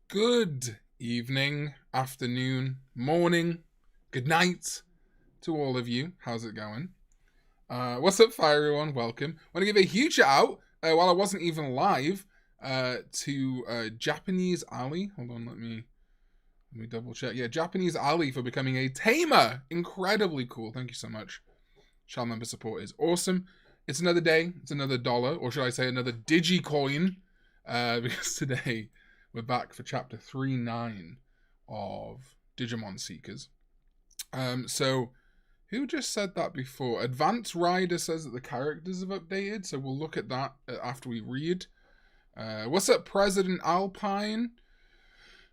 Good evening, afternoon, morning, good night to all of you. How's it going? What's up, fire everyone? Welcome. I want to give a huge shout out, while I wasn't even live, to Japanese Ali. Hold on, let me double check. Yeah, Japanese Ali for becoming a tamer. Incredibly cool. Thank you so much. Channel member support is awesome. It's another day. It's another dollar, or should I say another Digicoin, because today we're back for chapter 3.9 of Digimon Seekers. So who just said that before? Advanced Rider says that the characters have updated, so we'll look at that after we read. What's up, President Alpine?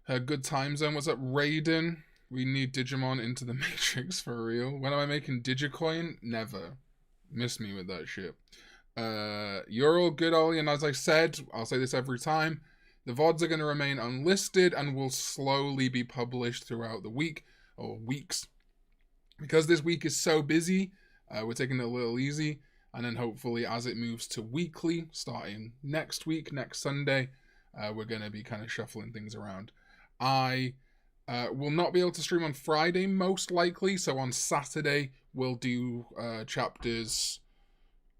Good time zone. What's up, Raiden? We need Digimon into the Matrix for real. When am I making Digicoin? Never. Miss me with that shit. You're all good, Ollie, and as I said, I'll say this every time, the VODs are going to remain unlisted and will slowly be published throughout the week, or weeks. Because this week is so busy, we're taking it a little easy, and then hopefully as it moves to weekly, starting next week, next Sunday, we're going to be kind of shuffling things around. I will not be able to stream on Friday, most likely, so on Saturday, we'll do chapters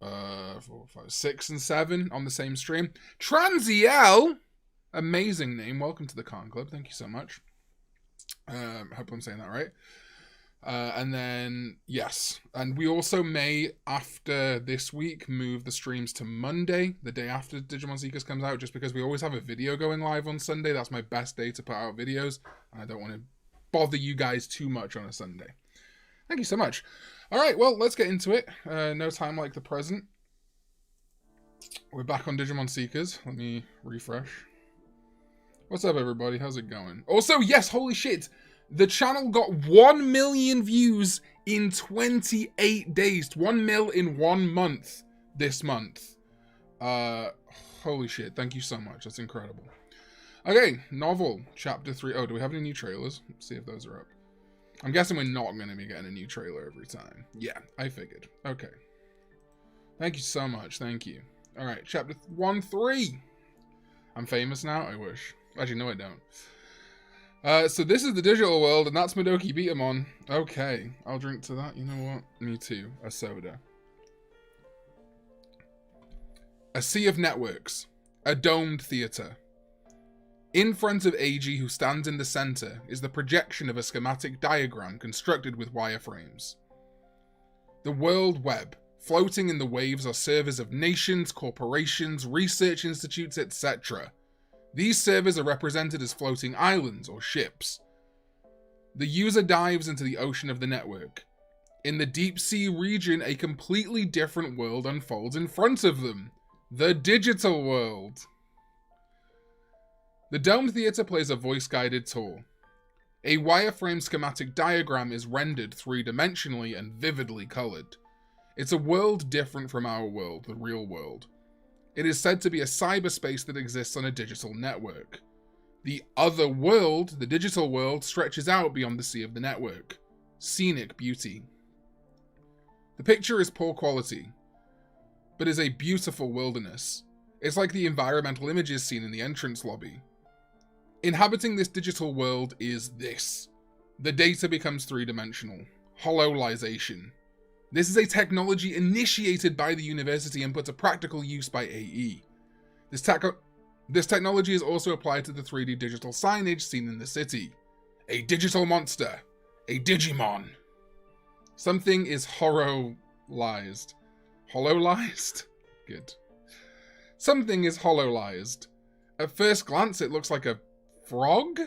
4, 5, 6, and 7 on the same stream. Transiel! Amazing name. Welcome to the Karn Club. Thank you so much. Hope I'm saying that right. And then, yes. And we also may, after this week, move the streams to Monday, the day after Digimon Seekers comes out, just because we always have a video going live on Sunday. That's my best day to put out videos. And I don't want to bother you guys too much on a Sunday. Thank you so much. All right, well, let's get into it. No time like the present. We're back on Digimon Seekers. Let me refresh. What's up, everybody? How's it going? Also, yes, holy shit. The channel got 1 million views in 28 days. 1 mil in 1 month this month. Holy shit. Thank you so much. That's incredible. Okay, novel, chapter 3. Oh, do we have any new trailers? Let's see if those are up. I'm guessing we're not going to be getting a new trailer every time. Yeah, I figured. Okay. Thank you so much. Thank you. All right, chapter 1-3. I'm famous now? I wish. Actually, no, I don't. So this is the digital world, and that's Madoki Betamon. Okay, I'll drink to that. You know what? Me too. A soda. A sea of networks. A domed theater. In front of Eiji, who stands in the center, is the projection of a schematic diagram constructed with wireframes. The World Web. Floating in the waves are servers of nations, corporations, research institutes, etc. These servers are represented as floating islands or ships. The user dives into the ocean of the network. In the deep sea region, a completely different world unfolds in front of them. The digital world. The Dome Theater plays a voice-guided tour. A wireframe schematic diagram is rendered three-dimensionally and vividly colored. It's a world different from our world, the real world. It is said to be a cyberspace that exists on a digital network. The other world, the digital world, stretches out beyond the sea of the network. Scenic beauty. The picture is poor quality, but is a beautiful wilderness. It's like the environmental images seen in the entrance lobby. Inhabiting this digital world is this. The data becomes three-dimensional. Hololization. This is a technology initiated by the university and put to practical use by AE. This technology is also applied to the 3D digital signage seen in the city. A digital monster. A Digimon. Something is hololized. Hololized? Good. Something is hololized. At first glance, it looks like a frog?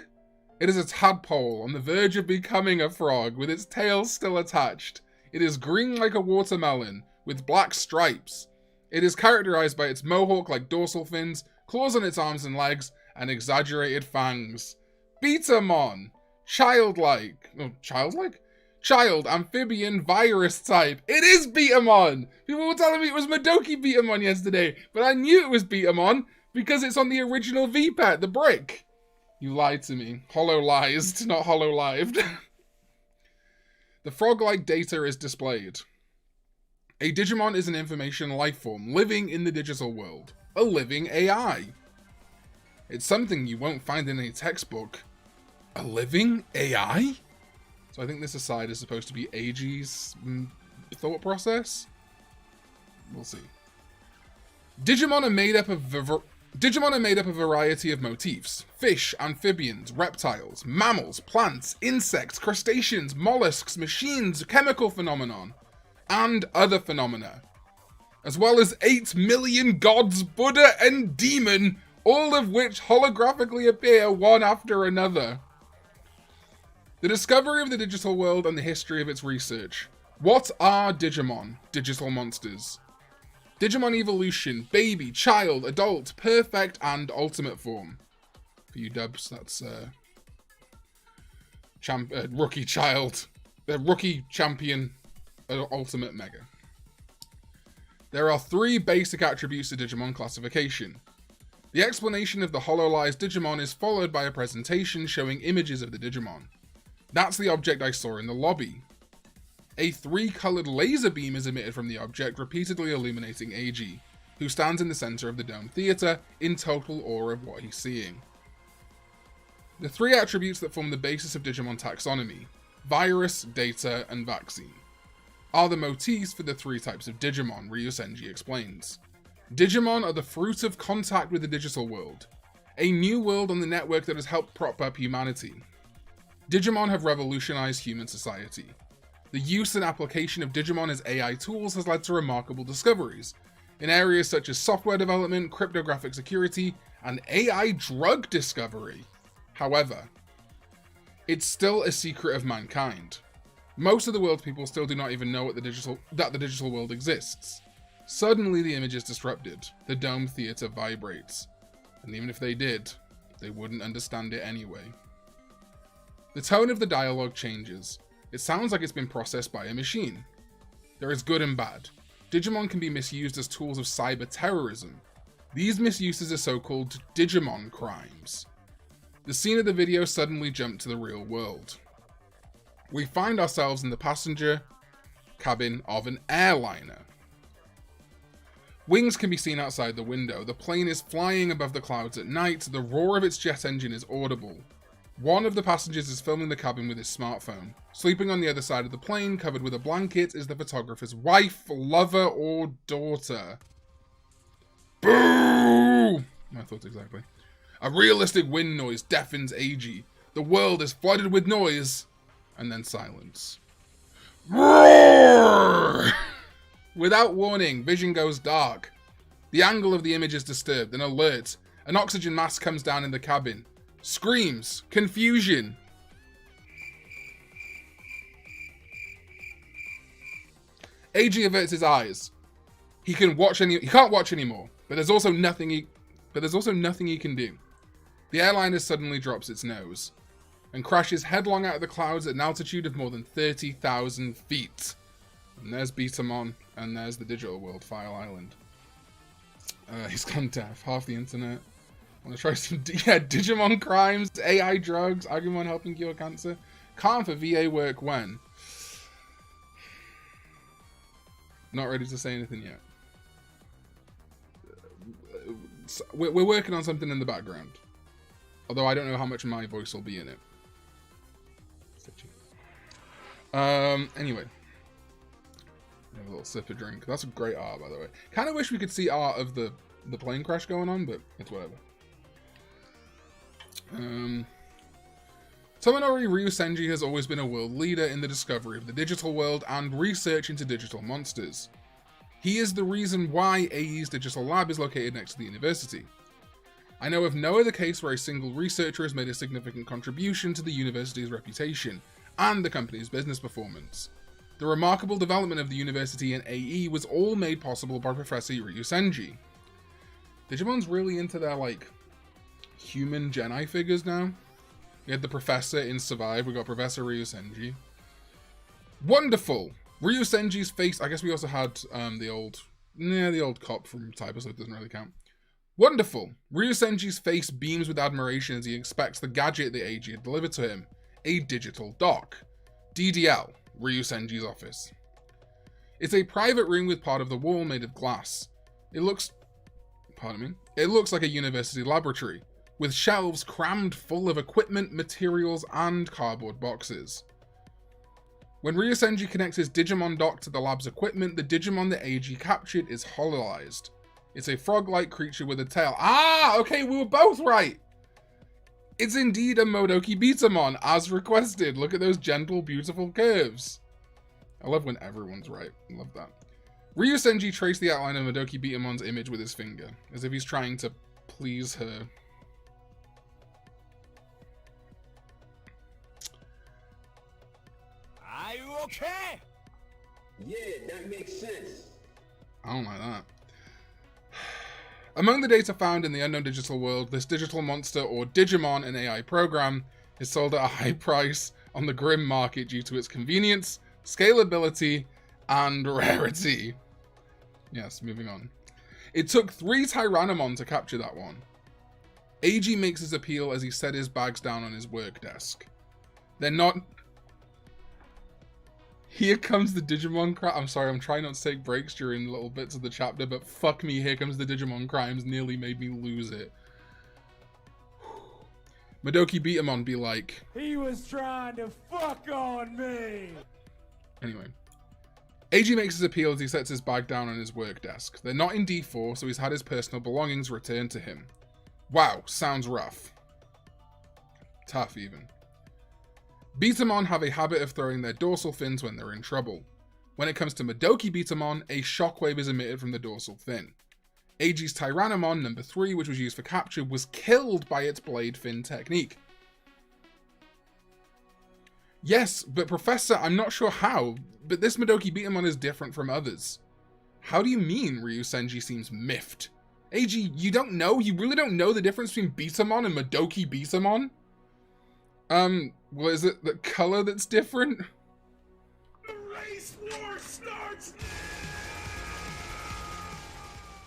It is a tadpole on the verge of becoming a frog, with its tail still attached. It is green like a watermelon, with black stripes. It is characterized by its mohawk-like dorsal fins, claws on its arms and legs, and exaggerated fangs. Betamon! Childlike. Oh, childlike? Child, amphibian, virus type. It is Betamon! People were telling me it was Madoki Betamon yesterday, but I knew it was Betamon because it's on the original VPET, the brick. You lied to me. Hololized, not hololived. The frog-like data is displayed. A Digimon is an information lifeform living in the digital world. A living AI. It's something you won't find in any textbook. A living AI? So I think this aside is supposed to be Eiji's thought process. We'll see. Digimon are made up of a variety of motifs: fish, amphibians, reptiles, mammals, plants, insects, crustaceans, mollusks, machines, chemical phenomenon, and other phenomena, as well as 8 million gods, Buddha, and demon, all of which holographically appear one after another. The discovery of the digital world and the history of its research. What are Digimon? Digital monsters. Digimon evolution: baby, child, adult, perfect, and ultimate form. For you dubs, that's rookie child, rookie champion, ultimate mega. There are 3 basic attributes to Digimon classification. The explanation of the hololized Digimon is followed by a presentation showing images of the Digimon. That's the object I saw in the lobby. A 3-colored laser beam is emitted from the object, repeatedly illuminating Eiji, who stands in the center of the dome theater, in total awe of what he's seeing. The 3 attributes that form the basis of Digimon taxonomy, virus, data, and vaccine, are the motifs for the 3 types of Digimon, Ryusenji explains. Digimon are the fruit of contact with the digital world, a new world on the network that has helped prop up humanity. Digimon have revolutionized human society. The use and application of Digimon as AI tools has led to remarkable discoveries in areas such as software development, cryptographic security, and AI drug discovery. However, it's still a secret of mankind. Most of the world's people still do not even know that the digital world exists. Suddenly the image is disrupted, the dome theater vibrates, and even if they did, they wouldn't understand it anyway. The tone of the dialogue changes. It sounds like it's been processed by a machine. There is good and bad. Digimon can be misused as tools of cyber terrorism. These misuses are so-called Digimon crimes. The scene of the video suddenly jumped to the real world. We find ourselves in the passenger cabin of an airliner. Wings can be seen outside the window. The plane is flying above the clouds at night. The roar of its jet engine is audible. One of the passengers is filming the cabin with his smartphone. Sleeping on the other side of the plane, covered with a blanket, is the photographer's wife, lover, or daughter. Boo! I thought exactly. A realistic wind noise deafens Eiji. The world is flooded with noise, and then silence. Roar! Without warning, vision goes dark. The angle of the image is disturbed. An alert. An oxygen mask comes down in the cabin. Screams. Confusion. Eiji averts his eyes. He can't watch anymore, but there's also nothing he can do. The airliner suddenly drops its nose and crashes headlong out of the clouds at an altitude of more than 30,000 feet. And there's Betamon, and there's the digital world, File Island. He's gone deaf. Half the internet. Want to try some Digimon crimes, AI drugs, Agumon helping cure cancer. Karn for VA work when? Not ready to say anything yet. We're working on something in the background. Although I don't know how much of my voice will be in it. Anyway. Have a little sip of drink. That's a great art, by the way. Kind of wish we could see art of the plane crash going on, but it's whatever. Tomonori Ryusenji has always been a world leader in the discovery of the digital world and research into digital monsters. He is the reason why AE's digital lab is located next to the university. I know of no other case where a single researcher has made a significant contribution to the university's reputation and the company's business performance. The remarkable development of the university and AE was all made possible by Professor Ryusenji. Digimon's really into their, human Geni figures now. We had the Professor in Survive, we got Professor Ryusenji. Wonderful! Ryusenji's face, I guess we also had the old cop from Type, so it doesn't really count. Wonderful! Ryusenji's face beams with admiration as he inspects the gadget that Eiji had delivered to him. A digital dock. DDL, Ryusenji's office. It's a private room with part of the wall made of glass. It looks like a university laboratory. with shelves crammed full of equipment, materials, and cardboard boxes. When Ryusenji connects his Digimon dock to the lab's equipment, the Digimon that AG captured is hololized. It's a frog-like creature with a tail. Ah, okay, we were both right! It's indeed a Modoki Betamon, as requested. Look at those gentle, beautiful curves. I love when everyone's right. I love that. Ryusenji traced the outline of Modoki Betamon's image with his finger, as if he's trying to please her. Are you okay? Yeah, that makes sense. I don't like that. Among the data found in the unknown digital world, this digital monster, or Digimon, an AI program, is sold at a high price on the grim market due to its convenience, scalability, and rarity. Yes, moving on. It took 3 Tyrannomon to capture that one. AG makes his appeal as he set his bags down on his work desk. They're not... Here comes the Digimon crime. I'm sorry, I'm trying not to take breaks during little bits of the chapter, but fuck me, here comes the Digimon crimes. Nearly made me lose it. Modoki Betamon be like... He was trying to fuck on me! Anyway. AG makes his appeal as he sets his bag down on his work desk. They're not in D4, so he's had his personal belongings returned to him. Wow, sounds rough. Tough, even. Betamon have a habit of throwing their dorsal fins when they're in trouble. When it comes to Modoki Betamon, a shockwave is emitted from the dorsal fin. AG's Tyrannomon, number 3, which was used for capture, was killed by its blade fin technique. Yes, but Professor, I'm not sure how, but this Modoki Betamon is different from others. How do you mean Ryusenji seems miffed? AG, you don't know? You really don't know the difference between Betamon and Modoki Betamon? Well, is it the color that's different? The race war starts now!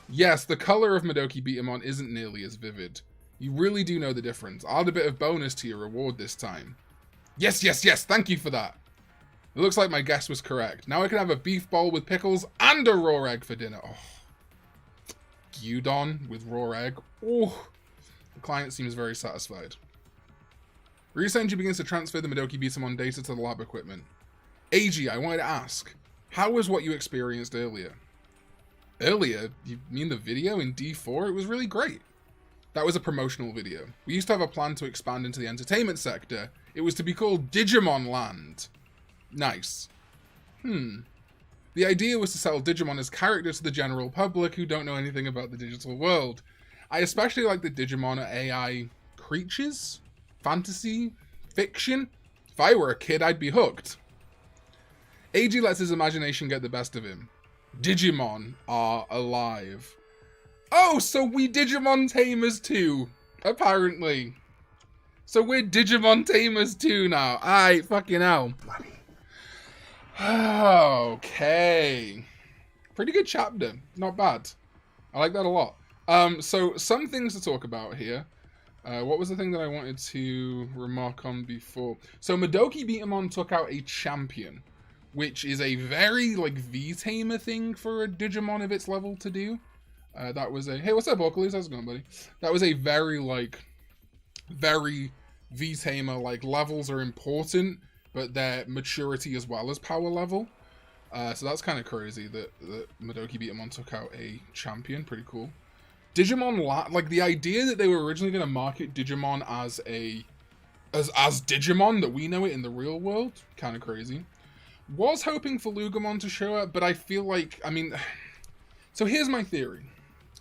Yes, the color of Modoki Betamon isn't nearly as vivid. You really do know the difference. I'll add a bit of bonus to your reward this time. Yes, yes, yes, thank you for that. It looks like my guess was correct. Now I can have a beef bowl with pickles and a raw egg for dinner. Oh. Gyudon with raw egg. Oh. The client seems very satisfied. Ryusenji begins to transfer the Modoki Betamon data to the lab equipment. AG, I wanted to ask, how was what you experienced earlier? Earlier? You mean the video in D4? It was really great. That was a promotional video. We used to have a plan to expand into the entertainment sector. It was to be called Digimon Land. Nice. The idea was to sell Digimon as characters to the general public who don't know anything about the digital world. I especially like the Digimon are AI creatures? Fantasy? Fiction? If I were a kid, I'd be hooked. AG lets his imagination get the best of him. Digimon are alive. Oh, so we Digimon tamers too, apparently. So we're Digimon tamers too now. Aight, fucking hell. Okay. Pretty good chapter. Not bad. I like that a lot. So some things to talk about here. What was the thing that I wanted to remark on before? So Modoki Betamon took out a champion, which is a very, like, V-tamer thing for a Digimon of its level to do. That was a... Hey, what's up, Oculus? How's it going, buddy? That was a very, like, very V-tamer. Like, levels are important, but their maturity as well as power level. So that's kind of crazy that Modoki Betamon took out a champion. Pretty cool. Digimon, like, the idea that they were originally going to market Digimon as Digimon, that we know it in the real world, kind of crazy. Was hoping for Loogamon to show up, but I feel like, I mean, so here's my theory,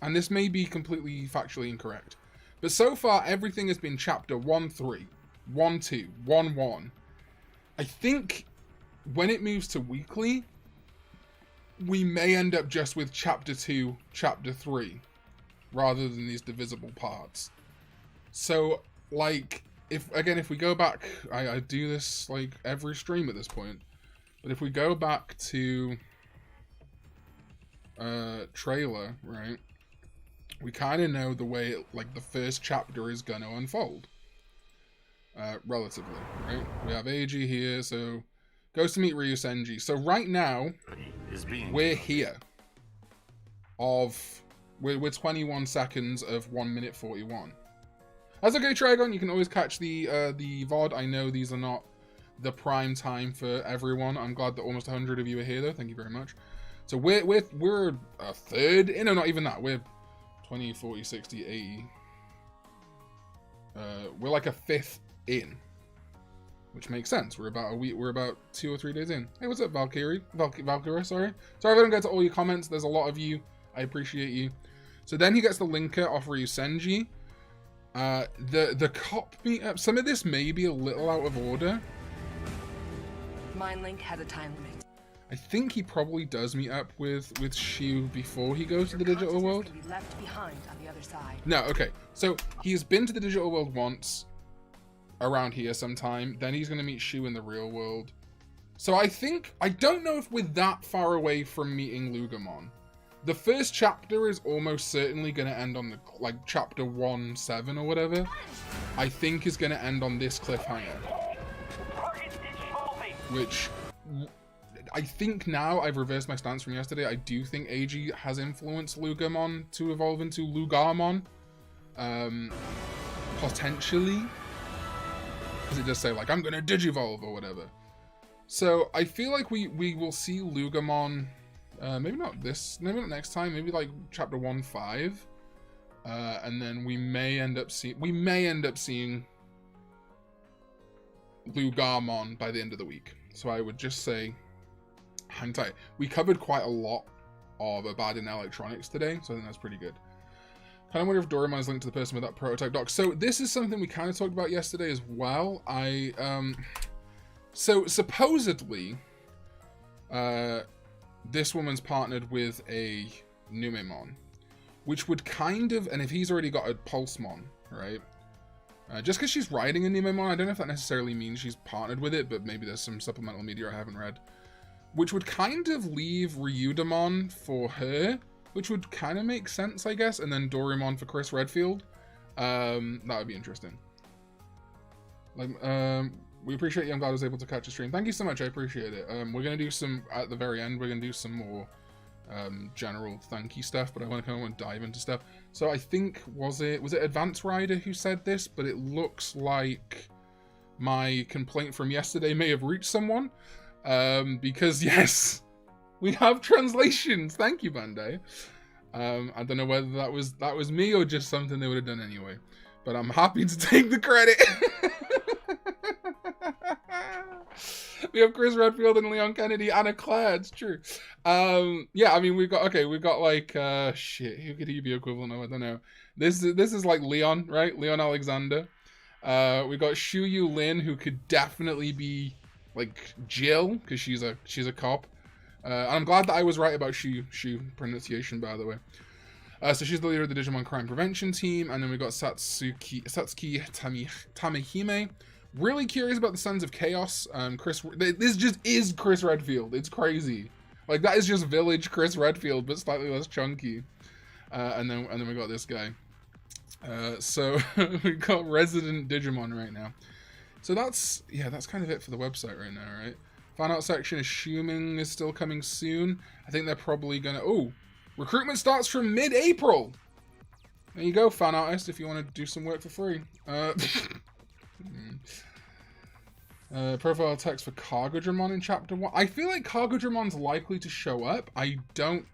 and this may be completely factually incorrect, but so far everything has been chapter 1-3, 1-2, 1-1. I think when it moves to weekly, we may end up just with chapter 2, chapter 3. Rather than these divisible parts. So, like, if we go back, I do this, like, every stream at this point, but if we go back to trailer, right, we kind of know the way, like, the first chapter is going to unfold. Relatively, right? We have AG here, so goes to meet Ryusenji. So right now, we're here. We're 21 seconds of 1 minute 41. That's okay, Trigon. You can always catch the VOD. I know these are not the prime time for everyone. I'm glad that almost 100 of you are here, though. Thank you very much. So we're a third. No, not even that. We're 20, 40, 60, 80. We're like a fifth in, which makes sense. We're about a week. We're about 2 or 3 days in. Hey, what's up, Valkyrie? Valkyrie, sorry. Sorry if I don't get to all your comments. There's a lot of you. I appreciate you. So then he gets the linker off Ryusenji. The cop meetup. Some of this may be a little out of order. Mind Link has a time limit. I think he probably does meet up with Shu before he goes to the digital world. Can be left behind on the other side. No, okay. So he's been to the digital world once around here sometime. Then he's going to meet Shu in the real world. So I don't know if we're that far away from meeting Loogamon. The first chapter is almost certainly going to end on the, like, chapter 1-7 or whatever. I think is going to end on this cliffhanger. Which, I think now I've reversed my stance from yesterday. I do think AG has influenced Loogamon to evolve into Loogamon. Potentially. Because it does say, like, I'm going to digivolve or whatever. So I feel like we will see Loogamon, maybe not next time, maybe like chapter 1-5. And then we may end up seeing Loogamon by the end of the week. So I would just say, hang tight. We covered quite a lot of Abadin Electronics today, so I think that's pretty good. Kind of wonder if Doraemon is linked to the person with that prototype doc. So this is something we kind of talked about yesterday as well. So supposedly, this woman's partnered with a Numemon, which would kind of, and if he's already got a Pulsemon, right? Just because she's riding a Numemon, I don't know if that necessarily means she's partnered with it, but maybe there's some supplemental media I haven't read. Which would kind of leave Ryudamon for her, which would kind of make sense, I guess, and then Doraemon for Chris Redfield. That would be interesting. Like, we appreciate you. I'm glad I was able to catch a stream. Thank you so much. I appreciate it. We're going to do some, at the very end, we're going to do some more general thank you stuff, but I want to kind of dive into stuff. So I think, was it Advance Rider who said this? But it looks like my complaint from yesterday may have reached someone. Because yes, we have translations. Thank you, Bandai. I don't know whether that was me or just something they would have done anyway. But I'm happy to take the credit. We have Chris Redfield and Leon Kennedy and a Claire. It's true. Yeah, I mean we've got like shit. Who could he be equivalent of? I don't know. This is like Leon, right? Leon Alexander. We got Shu Yu Lin, who could definitely be like Jill, because she's a cop. And I'm glad that I was right about Shu pronunciation, by the way. So she's the leader of the Digimon Crime Prevention Team, and then we got Satsuki Tamehime. Really curious about the Sons of Chaos. This just is Chris Redfield. It's crazy. Like that is just Village Chris Redfield, but slightly less chunky. And then we got this guy. So we got Resident Digimon right now. So that's kind of it for the website right now, right? Fan art section, assuming is still coming soon. I think they're probably gonna. Oh, recruitment starts from mid-April. There you go, fan artist, if you want to do some work for free. Profile text for Cargodramon in chapter 1. I feel like Cargodramon's likely to show up. I don't.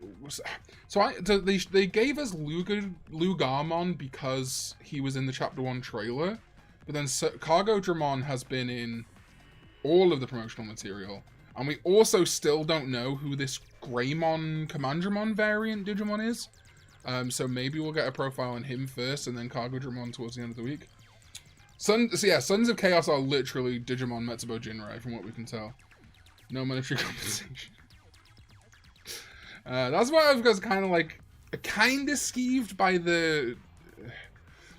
So they gave us Loogamon because he was in the chapter 1 trailer, but then Cargodramon has been in all of the promotional material, and we also still don't know who this Greymon Commandramon variant Digimon is. So maybe we'll get a profile on him first, and then Cargodramon towards the end of the week. Sons of Chaos are literally Digimon Metsubo Jinrai, from what we can tell. No monetary compensation. That's why I was kind of skeeved by the.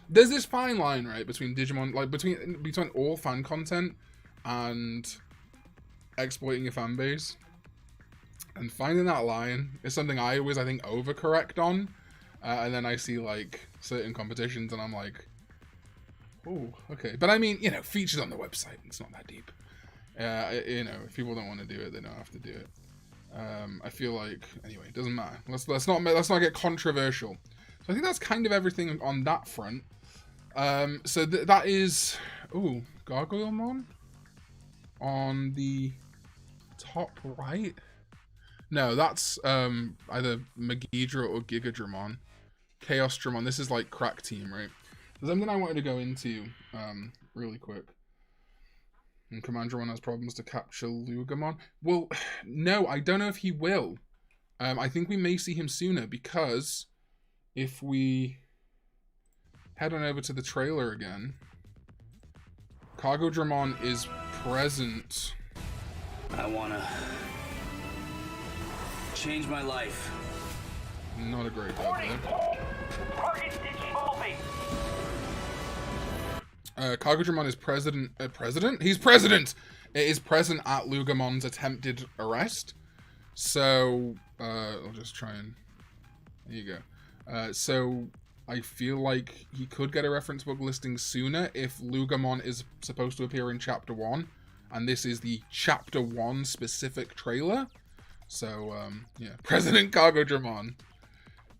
There's this fine line, right, between Digimon, like between all fan content and exploiting your fan base. And finding that line is something I always, I think, overcorrect on. And then I see like certain competitions, and I'm like, oh, okay. But I mean, features on the website. It's not that deep. If people don't want to do it, they don't have to do it. I feel like, anyway, it doesn't matter. Let's not get controversial. So I think that's kind of everything on that front. So that is... Ooh, Gargoylemon? On the top right? No, that's either Megidra or Gigadramon. Chaos Dramon. This is like crack team, right? There's something I wanted to go into really quick. And Commandramon has problems to capture Loogamon. Well, no, I don't know if he will. I think we may see him sooner because if we head on over to the trailer again, Cargo Dramon is present. I wanna change my life. Not a great idea. Cargo Dramon is president? He's president! It is present at Loogamon's attempted arrest. So, I'll just try and... There you go. So, I feel like he could get a reference book listing sooner if Loogamon is supposed to appear in Chapter 1. And this is the Chapter 1 specific trailer. So, yeah. President Cargo Dramon.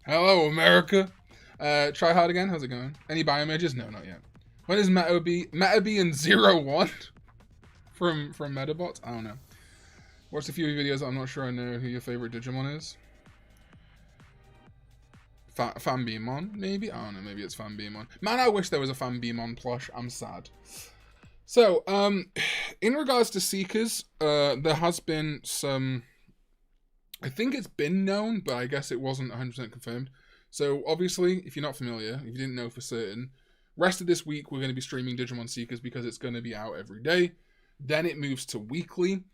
Hello, America. Try hard again. How's it going? Any biomages? No, not yet. When is Metabe and 01 from Metabot? I don't know. Watched a few videos. I'm not sure I know who your favorite Digimon is. Fanbeamon, maybe? I don't know. Maybe it's Fanbeamon. Man, I wish there was a Fanbeamon plush. I'm sad. So, in regards to Seekers, there has been some... I think it's been known, but I guess it wasn't 100% confirmed. So, obviously, if you're not familiar, if you didn't know for certain, rest of this week we're going to be streaming Digimon Seekers because it's going to be out every day. Then it moves to weekly.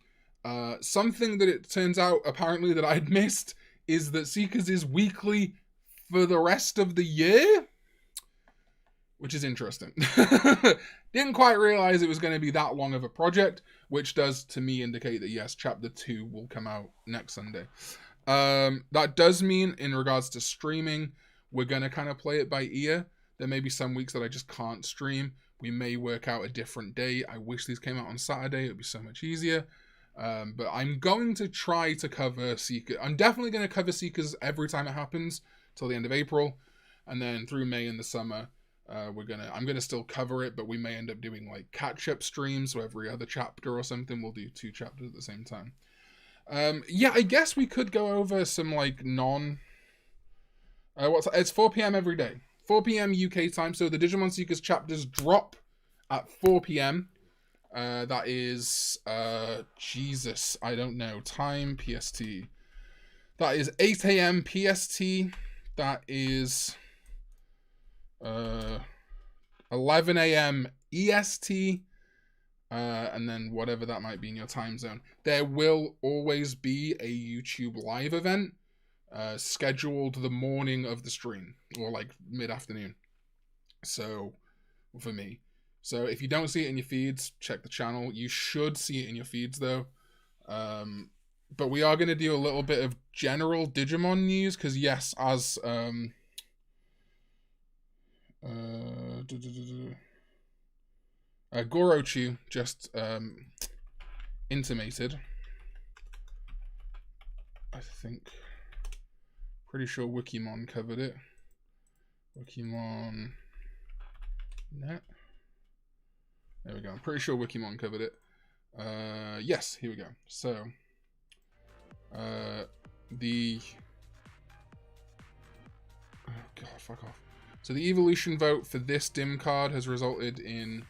Something that it turns out, apparently, that I'd missed is that Seekers is weekly for the rest of the year, which is interesting. Didn't quite realize it was going to be that long of a project, which does to me indicate that yes, chapter 2 will come out next Sunday. That does mean in regards to streaming, we're going to kind of play it by ear. There may be some weeks that I just can't stream. We may work out a different day. I wish these came out on Saturday. It would be so much easier. But I'm going to try to cover Seekers. I'm definitely going to cover Seekers every time it happens till the end of April. And then through May and the summer, I'm gonna still cover it, but we may end up doing like catch-up streams, so every other chapter or something we'll do 2 chapters at the same time. Yeah, I guess we could go over some like it's 4 p.m. every day. 4 p.m. UK time, so the Digimon Seekers chapters drop at 4 p.m. That is Jesus, I don't know, time PST. That is 8 a.m. PST. That is 11 a.m. EST, and then whatever that might be in your time zone. There will always be a YouTube live event scheduled the morning of the stream, or like mid-afternoon. So, for me. So if you don't see it in your feeds, check the channel. You should see it in your feeds though. But we are going to do a little bit of general Digimon news, because yes, as Gorochu just intimated, I think, pretty sure Wikimon covered it. Wikimon net. There we go. I'm pretty sure Wikimon covered it. Yes, here we go. So, oh god, fuck off. So the evolution vote for this dim card has resulted in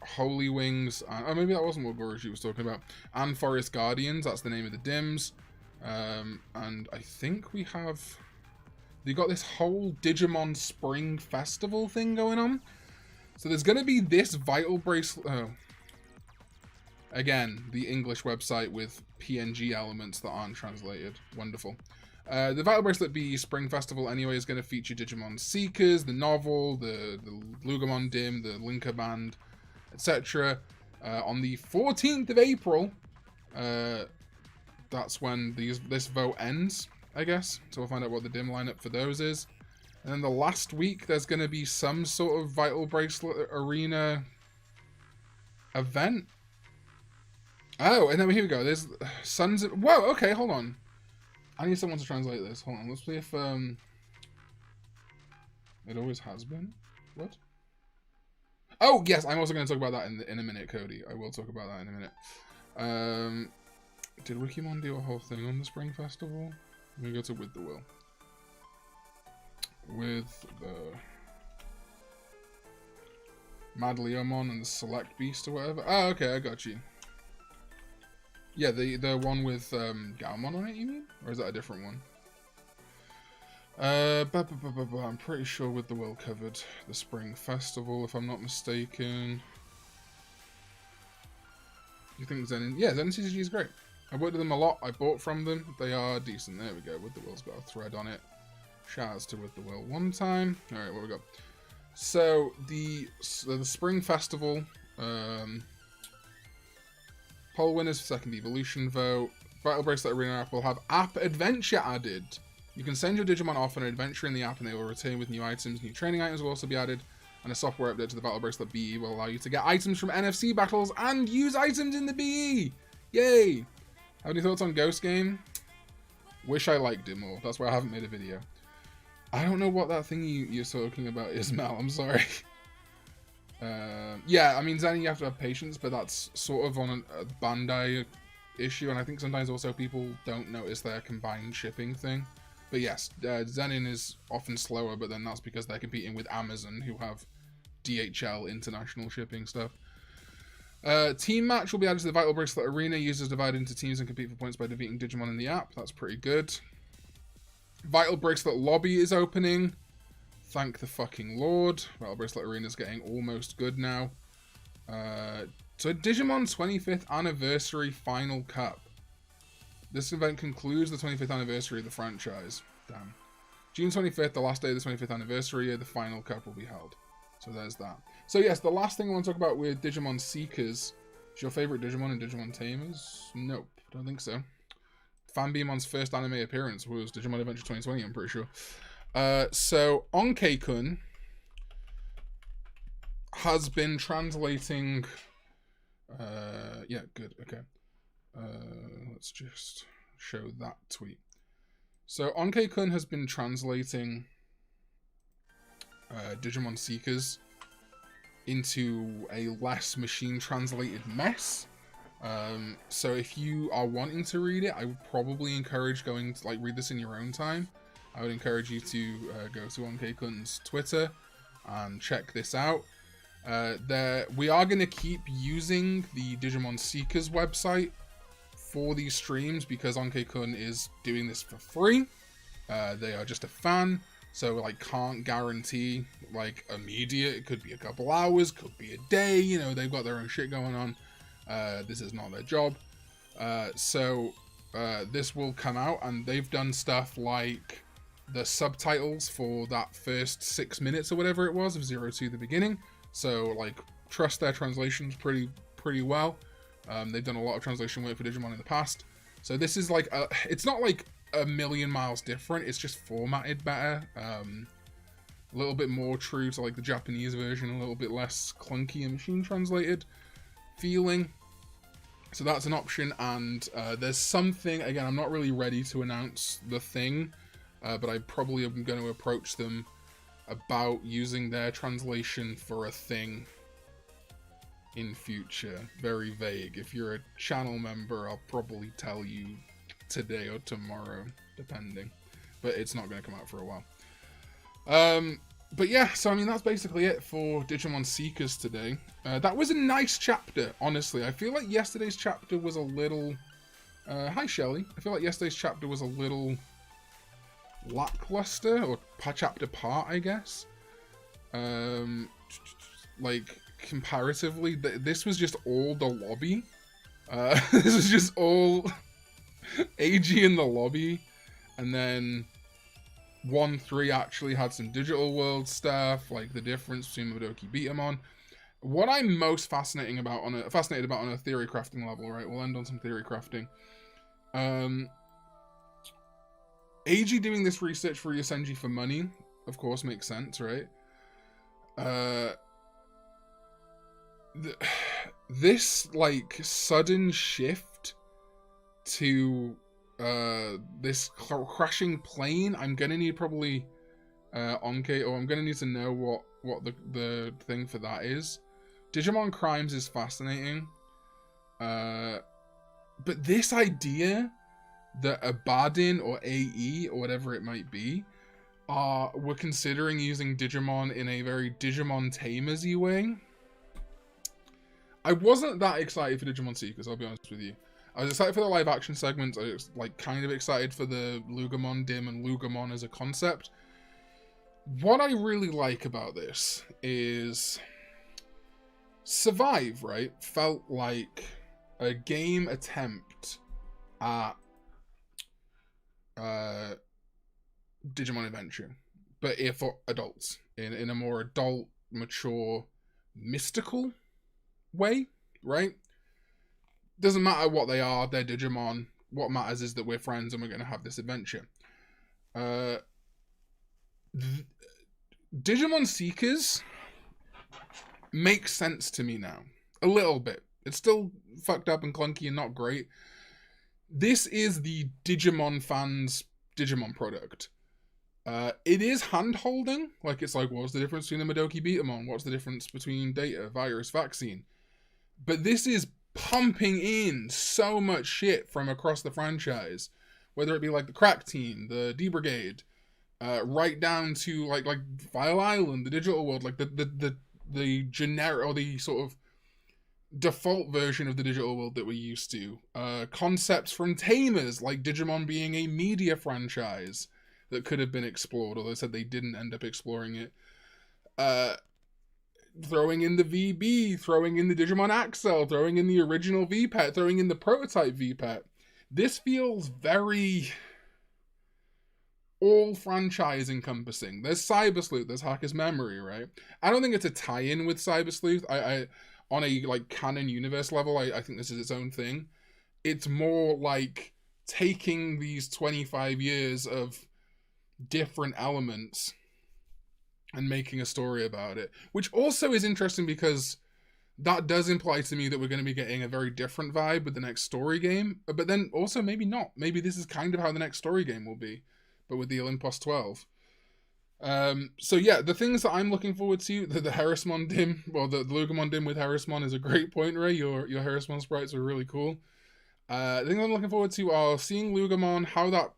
Holy Wings, oh maybe that wasn't what Goroshi was talking about, and Forest Guardians, that's the name of the dims. And I think we got this whole Digimon Spring Festival thing going on. So there's going to be this Vital Bracelet, again, the English website with PNG elements that aren't translated. Wonderful. The Vital Bracelet B Spring Festival anyway is going to feature Digimon Seekers, the novel, the Loogamon Dim, the Linker Band, etc. On the 14th of April, that's when this vote ends, I guess. So we'll find out what the Dim lineup for those is. And then the last week, there's going to be some sort of Vital Bracelet Arena event. Oh, and then here we go. There's Sons of... Whoa, okay, hold on. I need someone to translate this. Hold on, let's see if... There It always has been. What? Oh, yes, I'm also going to talk about that in a minute, Cody. I will talk about that in a minute. Did Wikimon do a whole thing on the Spring Festival? Let me go to With the Will. With the Mad Leomon and the Select Beast or whatever. Oh, okay, I got you. Yeah, the one with Galmon on it, you mean? Or is that a different one? I'm pretty sure With the Will covered the Spring Festival, if I'm not mistaken. You think Zenin? Yeah, Zenin CCG is great. I worked with them a lot. I bought from them. They are decent. There we go. With the Will's got a thread on it. Shoutouts to With the Will one time. All right, what we got? So the Spring Festival. Poll winners for second evolution vote. Vital Bracelet Arena app will have app adventure added. You can send your Digimon off on an adventure in the app and they will return with new items. New training items will also be added. And a software update to the Vital Bracelet BE will allow you to get items from NFC battles and use items in the BE. Yay! Have any thoughts on Ghost Game? Wish I liked it more. That's why I haven't made a video. I don't know what that thing you're talking about is, Mel. I'm sorry. Yeah, I mean, Zenin, you have to have patience, but that's sort of on a Bandai issue, and I think sometimes also people don't notice their combined shipping thing. But yes, Zenin is often slower, but then that's because they're competing with Amazon, who have DHL international shipping stuff. Team match will be added to the Vital Bracelet Arena. Users divide into teams and compete for points by defeating Digimon in the app. That's pretty good. Vital Bracelet Lobby is opening. Thank the fucking Lord. Vital Bracelet Arena is getting almost good now. So Digimon 25th Anniversary Final Cup. This event concludes the 25th anniversary of the franchise. Damn. June 25th, the last day of the 25th anniversary, the final cup will be held. So there's that. So yes, the last thing I want to talk about with Digimon Seekers is your favorite Digimon and Digimon Tamers? Nope, I don't think so. Fanbemon's first anime appearance was Digimon Adventure 2020, I'm pretty sure. So Onkei-kun has been translating... yeah, good, okay. Let's just show that tweet. So Onkei-kun has been translating Digimon Seekers into a less machine translated mess. So if you are wanting to read it, I would probably encourage going to read this in your own time. I would encourage you to go to Onkei-kun's Twitter and check this out. We are going to keep using the Digimon Seekers website for these streams because Onkei-kun is doing this for free. They are just a fan, so can't guarantee immediate. It could be a couple hours, could be a day. You know, they've got their own shit going on. This is not their job. So this will come out, and they've done stuff like the subtitles for that first 6 minutes or whatever it was of Zero to the beginning. So trust their translations pretty well. They've done a lot of translation work for Digimon in the past. So this is it's not a million miles different. It's just formatted better. A little bit more true to the Japanese version, a little bit less clunky and machine translated feeling. So that's an option. And there's something, again, I'm not really ready to announce the thing, but I probably am going to approach them about using their translation for a thing in future. Very vague. If you're a channel member, I'll probably tell you today or tomorrow, depending. But it's not going to come out for a while. But yeah, so I mean, that's basically it for Digimon Seekers today. That was a nice chapter, honestly. I feel like yesterday's chapter was a little... hi, Shelly. I feel like yesterday's chapter was a little lackluster, or chapter part, I guess. Comparatively, this was just all the lobby. This was just all AG in the lobby, and then 1-3 actually had some digital world stuff, like the difference between Modoki Betamon. What I'm most fascinated about on a theory crafting level, right? We'll end on some theory crafting. AG doing this research for Yosenji for money, of course, makes sense, right? This sudden shift to this crashing plane, I'm gonna need probably Onke. Oh, I'm gonna need to know what the thing for that is. Digimon Crimes is fascinating. But this idea that Abadin or AE or whatever it might be we're considering using Digimon in a very Digimon Tamers-y way. I wasn't that excited for Digimon Seekers, I'll be honest with you. I was excited for the live action segments. I was like kind of excited for the Loogamon Dim and Loogamon as a concept. What I really like about this is Survive, right? Felt like a game attempt at Digimon Adventure, but for adults in a more adult, mature, mystical way, right? Doesn't matter what they are, they're Digimon. What matters is that we're friends and we're going to have this adventure. Digimon Seekers makes sense to me now. A little bit. It's still fucked up and clunky and not great. This is the Digimon fans' Digimon product. It is hand-holding. Like, it's like, what's the difference between the Madoki Betamon? What's the difference between Data, Virus, Vaccine? But this is pumping in so much shit from across the franchise. Whether it be like the Crack Team, the D-Brigade, right down to like File Island, the Digital World, like the generic or the sort of default version of the Digital World that we're used to. Concepts from Tamers, like Digimon being a media franchise that could have been explored, although they said they didn't end up exploring it. Throwing in the VB, throwing in the Digimon Axel, throwing in the original VPET, throwing in the prototype VPET. This feels very all franchise encompassing. There's Cyber Sleuth, there's Hacker's Memory, right? I don't think it's a tie-in with Cyber Sleuth. I on a like canon universe level, I think this is its own thing. It's more like taking these 25 years of different elements and making a story about it, which also is interesting because that does imply to me that we're going to be getting a very different vibe with the next story game, but then also maybe not. Maybe this is kind of how the next story game will be, but with the Olympus 12. So yeah, the things that I'm looking forward to, the Harrismon Dim, well, the Loogamon Dim with Harrismon is a great point, Ray. Your Harrismon sprites are really cool. The things I'm looking forward to are seeing Loogamon, how that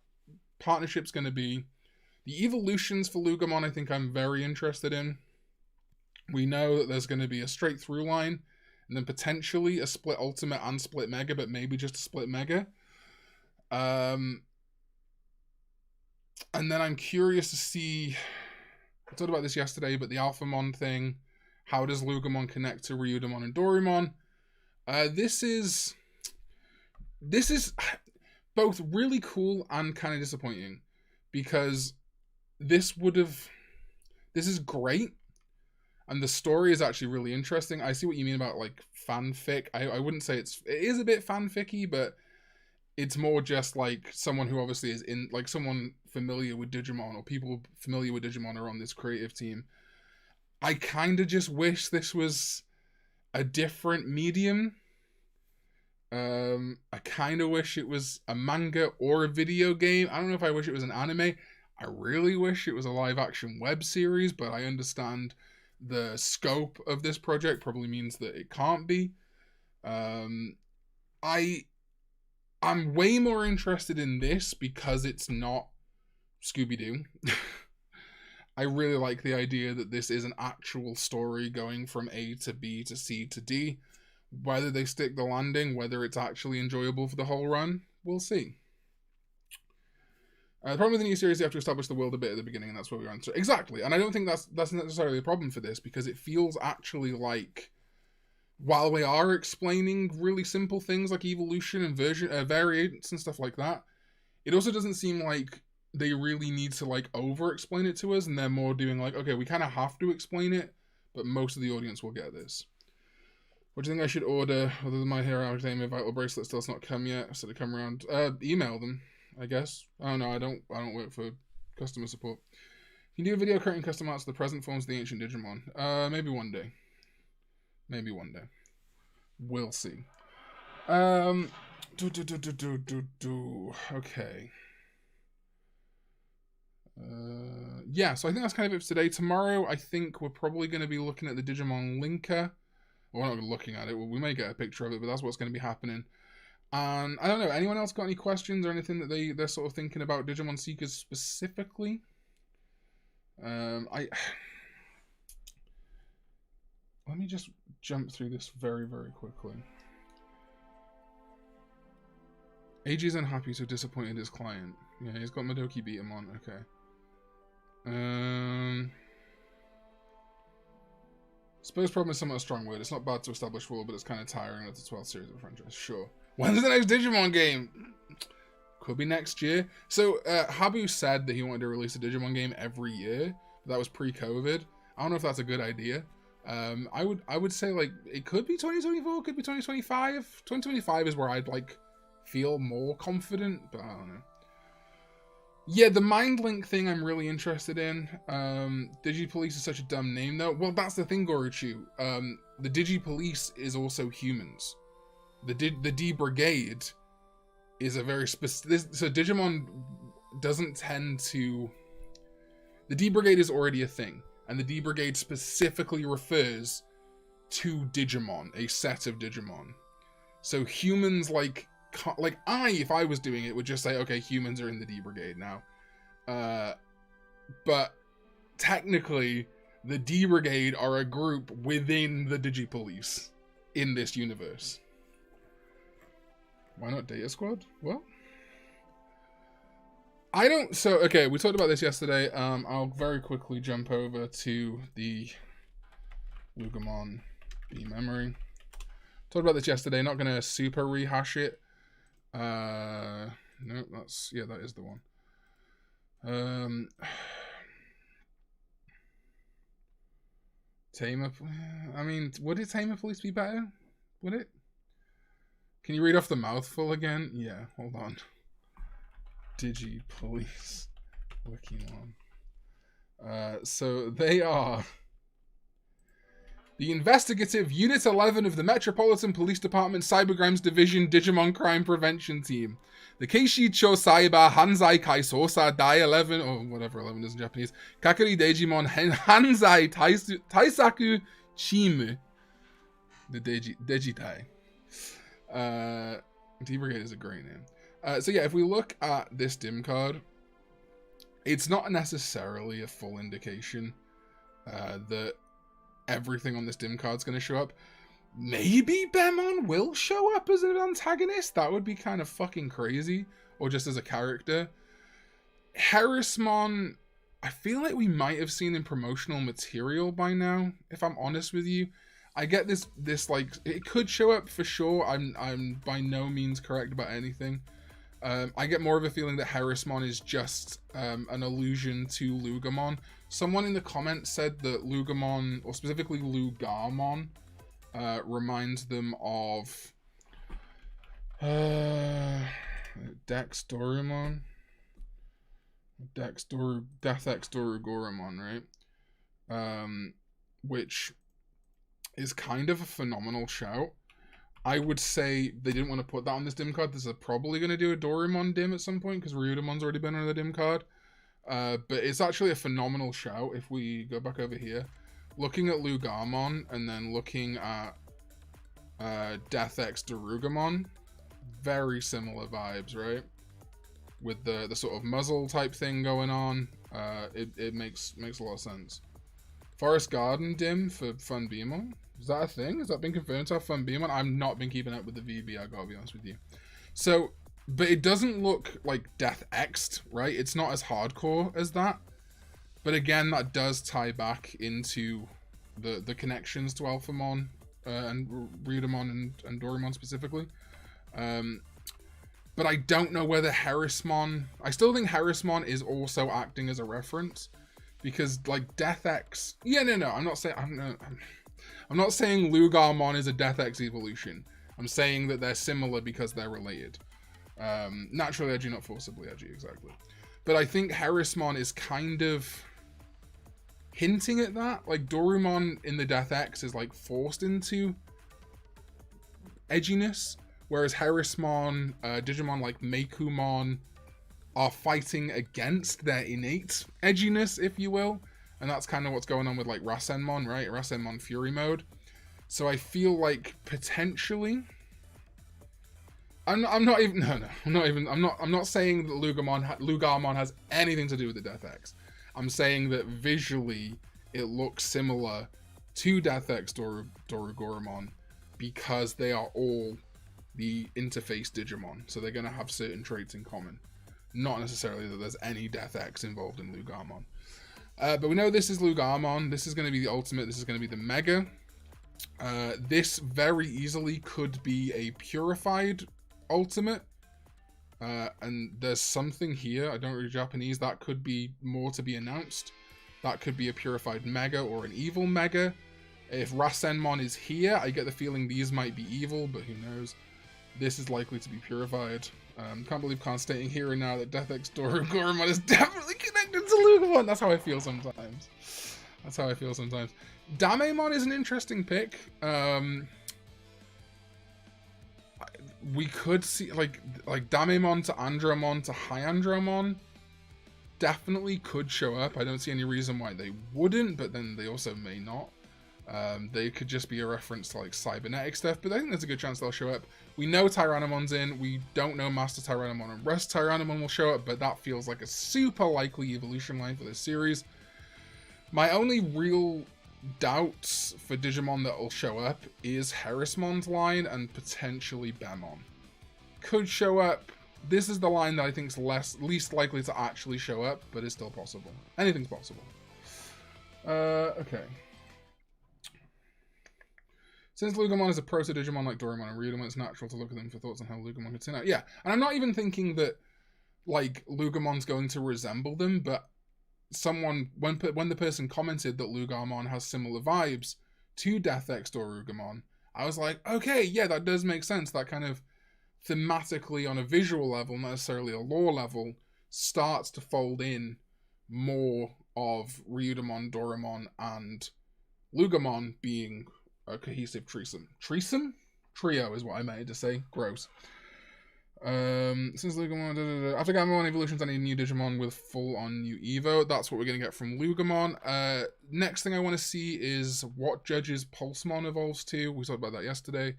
partnership's going to be. The evolutions for Loogamon, I think I'm very interested in. We know that there's going to be a straight through line, and then potentially a split Ultimate and split Mega, but maybe just a split Mega. And then I'm curious to see, I talked about this yesterday, but the Alphamon thing, how does Loogamon connect to Ryudamon and Doraemon? This is both really cool and kind of disappointing, because this is great, and the story is actually really interesting. I see what you mean about like fanfic. I wouldn't say it is a bit fanficky, but it's more just like someone who obviously is in, like someone familiar with Digimon or people familiar with Digimon are on this creative team. I kind of just wish this was a different medium. I kind of wish it was a manga or a video game. I don't know if I wish it was an anime. I really wish it was a live action web series, but I understand the scope of this project probably means that it can't be. I'm way more interested in this because it's not Scooby-Doo. I really like the idea that this is an actual story going from A to B to C to D. Whether they stick the landing, whether it's actually enjoyable for the whole run, we'll see. The problem with the new series, you have to establish the world a bit at the beginning, and that's where we're on. So, exactly, and I don't think that's necessarily a problem for this, because it feels actually like, while we are explaining really simple things like evolution and variants and stuff like that, it also doesn't seem like they really need to like over-explain it to us, and they're more doing like, okay, we kind of have to explain it, but most of the audience will get this. What do you think I should order, other than My Hero Academia Vital Bracelet still has not come yet, so they come around? Email them, I guess. Oh no, I don't work for customer support. Can you do a video creating custom arts of the present forms of the ancient Digimon? Maybe one day. Maybe one day. We'll see. Okay. Yeah, so I think that's kind of it for today. Tomorrow, I think we're probably going to be looking at the Digimon linker. Well, we're not looking at it. We may get a picture of it, but that's what's going to be happening. And I don't know, anyone else got any questions or anything that they're sort of thinking about Digimon Seekers specifically? Let me just jump through this very, very quickly. AG is unhappy, so disappointed his client. Yeah, he's got Madoki Betamon. Okay. Suppose problem is somewhat a strong word. It's not bad to establish rule, but it's kind of tiring. That's the 12th series of the franchise. Sure. When's the next Digimon game? Could be next year. So, Habu said that he wanted to release a Digimon game every year. That was pre-COVID. I don't know if that's a good idea. I would say, like, it could be 2024, could be 2025. 2025 is where I'd, like, feel more confident, but I don't know. Yeah, the Mind Link thing I'm really interested in. Digipolice is such a dumb name, though. Well, that's the thing, Goruchu. The Digipolice is also humans. The D Brigade is a very specific... So Digimon doesn't tend to... The D Brigade is already a thing. And the D Brigade specifically refers to Digimon, a set of Digimon. So humans, like if I was doing it, would just say, okay, humans are in the D Brigade now. But technically, the D Brigade are a group within the Digipolice in this universe. Why not Data Squad? Well, I don't... So, okay, we talked about this yesterday. I'll very quickly jump over to the Loogamon B memory. Talked about this yesterday. Not going to super rehash it. No, that's... Yeah, that is the one. Tamer... I mean, would it Tamer Police be better? Would it? Can you read off the mouthful again? Yeah, hold on. Digipolice. Looking on. So they are the investigative Unit 11 of the Metropolitan Police Department Cybercrimes Division Digimon Crime Prevention Team. The Keishi Cho Saiba Hanzai Kaisosa Dai 11, or whatever 11 is in Japanese, Kakuri Digimon Hanzai Taisaku Chimu. The Digitai. D-Brigade is a great name. So yeah, if we look at this dim card, it's not necessarily a full indication that everything on this dim card is going to show up. Maybe Betamon will show up as an antagonist. That would be kind of fucking crazy. Or just as a character. Harrismon, I feel like we might have seen in promotional material by now, if I'm honest with you. I get this like, it could show up for sure. I'm by no means correct about anything. I get more of a feeling that Harrismon is just an allusion to Loogamon. Someone in the comments said that Loogamon, or specifically Loogamon, reminds them of Dex Dorumon? Death X Dorugorumon, right? Which is kind of a phenomenal shout. I would say they didn't want to put that on this dim card. This is probably going to do a Dorumon dim at some point, because Ryudamon's already been on the dim card. But it's actually a phenomenal shout. If we go back over here, looking at Loogamon, and then looking at Death X Dorugamon, very similar vibes, right? With the sort of muzzle type thing going on, it makes a lot of sense. Forest Garden dim for Fun Beamon. Is that a thing? Has that been confirmed to have Fun Beamon? I've not been keeping up with the VB, I gotta be honest with you. So, but it doesn't look like Death X'd, right? It's not as hardcore as that. But again, that does tie back into the connections to Alphamon and Ryudamon and Dorumon specifically. But I don't know whether Harrismon... I still think Harrismon is also acting as a reference. Because, like, Death X... Yeah, no, I'm not saying... I'm not saying Loogamon is a Death X evolution. I'm saying that they're similar because they're related. Naturally edgy, not forcibly edgy, exactly. But I think Harrismon is kind of hinting at that. Like, Dorumon in the Death X is, like, forced into edginess. Whereas Harrismon, Digimon like Meikumon, are fighting against their innate edginess, if you will. And that's kind of what's going on with like Rasenmon, right? Rasenmon Fury mode. So I feel like potentially, I'm not saying that Loogamon has anything to do with the Death X. I'm saying that visually it looks similar to Death X Dorugoromon because they are all the interface Digimon, so they're going to have certain traits in common. Not necessarily that there's any Death X involved in Loogamon. But we know this is Loogamon. This is going to be the ultimate. This is going to be the Mega. This very easily could be a purified ultimate. And there's something here, I don't read Japanese, that could be more to be announced. That could be a purified Mega or an evil Mega. If Rasenmon is here, I get the feeling these might be evil, but who knows. This is likely to be purified. Can't believe Karn's stating here and now that Death X Dorugoromon is definitely connected to Loogamon. That's how I feel sometimes. That's how I feel sometimes. Damemon is an interesting pick. We could see like Damemon to Andromon to Hyandromon definitely could show up. I don't see any reason why they wouldn't, but then they also may not. They could just be a reference to like cybernetic stuff, but I think there's a good chance they'll show up. We know Tyrannomon's in. We don't know Master Tyrannomon and Rust Tyrannomon will show up, but that feels like a super likely evolution line for this series. My only real doubts for Digimon that will show up is Harrismon's line and potentially Betamon. Could show up. This is the line that I think is least likely to actually show up, but it's still possible. Anything's possible. Okay. Since Loogamon is a proto-Digimon like Doraemon and Readthrough, it's natural to look at them for thoughts on how Loogamon could turn out. Yeah, and I'm not even thinking that, like, Loogamon's going to resemble them, but when the person commented that Loogamon has similar vibes to Death X Dorugoromon, I was like, okay, yeah, that does make sense. That kind of thematically on a visual level, not necessarily a lore level, starts to fold in more of Ryudomon, Doraemon, and Loogamon being a cohesive threesome. Trio is what I meant to say. Gross. Since Loogamon, after Gamamon evolutions, I need new Digimon with full-on new Evo. That's what we're going to get from Loogamon. Next thing I want to see is what judges Pulsemon evolves to. We talked about that yesterday.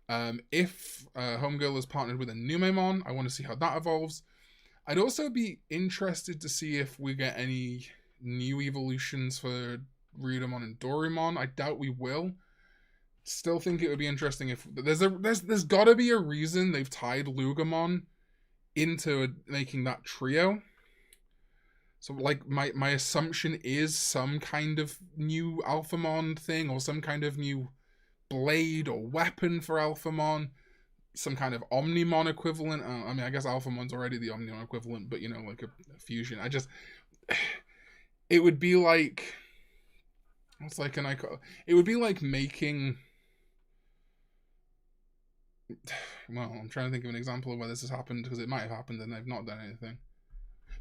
If Homegirl is partnered with a Numemon, I want to see how that evolves. I'd also be interested to see if we get any new evolutions for Ryudomon and Doraemon. I doubt we will. Still think it would be interesting if there's got to be a reason they've tied Loogamon into making that trio. So like my assumption is some kind of new Alphamon thing or some kind of new blade or weapon for Alphamon, some kind of Omnimon equivalent. I mean, I guess Alphamon's already the Omnimon equivalent, but you know, like a fusion. It would be like, what's like an icon? It would be like making. Well, I'm trying to think of an example of where this has happened because it might have happened and they've not done anything.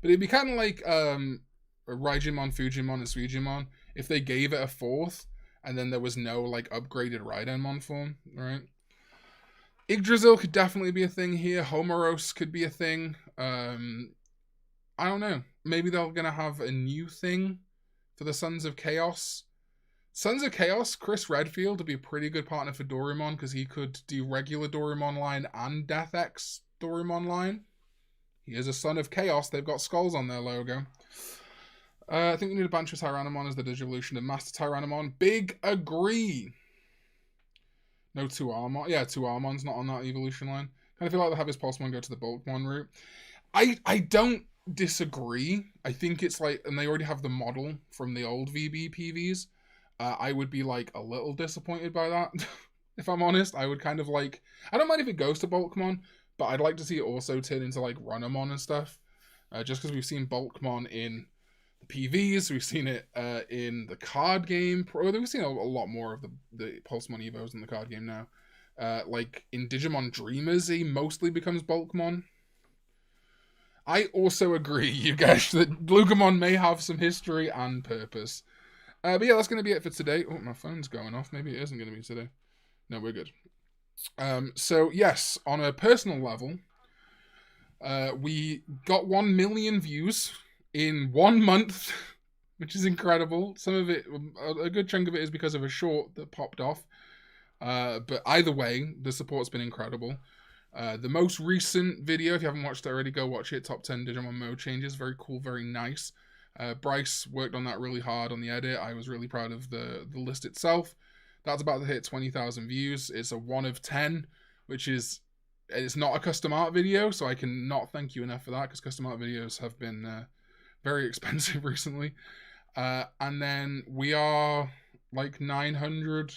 But it'd be kind of like Raijimon, Fujimon, and Suijimon if they gave it a fourth and then there was no like upgraded Raidenmon form, right? Yggdrasil could definitely be a thing here. Homeros could be a thing. I don't know. Maybe they're gonna have a new thing for the Sons of Chaos. Sons of Chaos, Chris Redfield would be a pretty good partner for Doraemon because he could do regular Doraemon line and Death X Doraemon line. He is a Son of Chaos. They've got skulls on their logo. I think we need a bunch of Tyrannomon as the Digivolution of Master Tyrannomon. Big agree. No Tuarmon. Yeah, Tuarmon's not on that evolution line. Kind of feel like they'll have his Pulsemon go to the Bulkmon route. I don't disagree. I think it's like, and they already have the model from the old VB PVs. I would be like a little disappointed by that. If I'm honest, I would kind of like, I don't mind if it goes to Bulkmon, but I'd like to see it also turn into like Runamon and stuff. Just because we've seen Bulkmon in the PVs, we've seen it in the card game. We've seen a lot more of the Pulsemon Evos in the card game now. Like in Digimon Dreamers, he mostly becomes Bulkmon. I also agree, you guys, that Loogamon may have some history and purpose. But yeah, that's going to be it for today. Oh, my phone's going off. Maybe it isn't going to be today. No, we're good. So yes, on a personal level, We got 1 million views in 1 month, which is incredible. Some of it, a good chunk of it is because of a short that popped off. But either way, the support's been incredible. The most recent video, if you haven't watched it already, go watch it. Top 10 Digimon mode changes. Very cool, very nice. Bryce worked on that really hard on the edit. I was really proud of the list itself. That's about to hit 20,000 views. It's a 1 of 10, which is, it's not a custom art video, so I cannot thank you enough for that, because custom art videos have been very expensive recently. And then we are like 900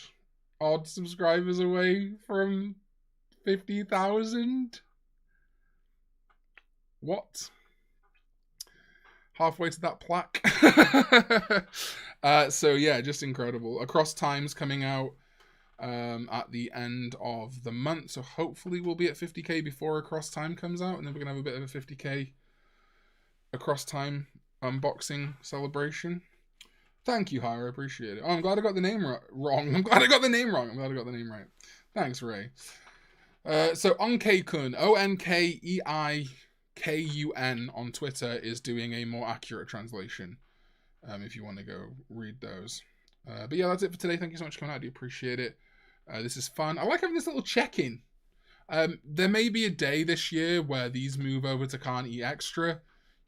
odd subscribers away from 50,000. What? Halfway to that plaque. So yeah, just incredible. Across Time's coming out at the end of the month, so hopefully we'll be at 50k before Across Time comes out, and then we're gonna have a bit of a 50k Across Time unboxing celebration. Thank you, Hire. I appreciate it. Oh, I'm glad I got the name wrong. I'm glad I got the name wrong. I'm glad I got the name right. Thanks, Ray. So Onkei-kun, Onkeikun on Twitter is doing a more accurate translation. If you want to go read those. But yeah, that's it for today. Thank you so much for coming out. I do appreciate it. This is fun. I like having this little check-in. There may be a day this year where these move over to Karn EX. You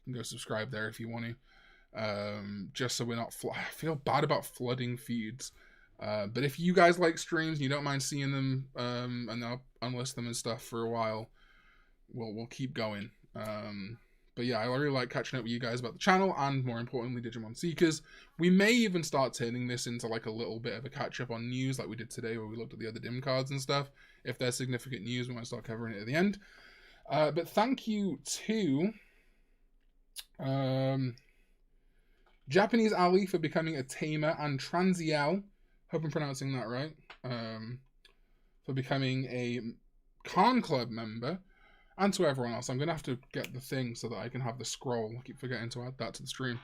can go subscribe there if you want to. Just so we're not... I feel bad about flooding feeds. But if you guys like streams and you don't mind seeing them, and I'll unlist them and stuff for a while, we'll keep going. But yeah, I really like catching up with you guys about the channel, and more importantly, Digimon Seekers. We may even start turning this into like a little bit of a catch-up on news like we did today, where we looked at the other dim cards and stuff. If there's significant news, we might start covering it at the end. But thank you to Japanese Ali for becoming a tamer, and Transiel, hope I'm pronouncing that right, for becoming a Karn Club member. And to everyone else. I'm going to have to get the thing so that I can have the scroll. I keep forgetting to add that to the stream.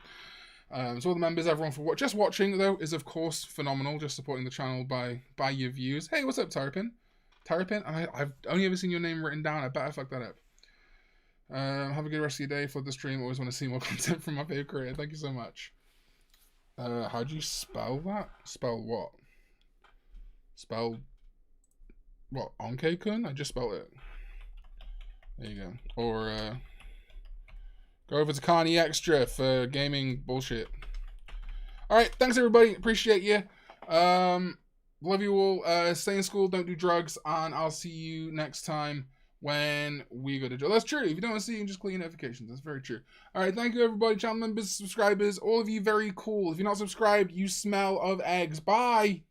So all the members, everyone for just watching, though, is of course phenomenal. Just supporting the channel by your views. Hey, what's up, Terrapin? Terrapin? I've only ever seen your name written down. I bet I fucked that up. Have a good rest of your day. Flood the stream. Always want to see more content from my favorite creator. Thank you so much. How do you spell that? Spell what? Spell what? Onkei-kun? I just spelled it. There you go. Or go over to Karn EX for gaming bullshit. Alright, thanks everybody. Appreciate you. Love you all. Stay in school, don't do drugs, and I'll see you next time when we go to jail. That's true. If you don't want to see, you can just click your notifications. That's very true. Alright, thank you everybody. Channel members, subscribers, all of you very cool. If you're not subscribed, you smell of eggs. Bye!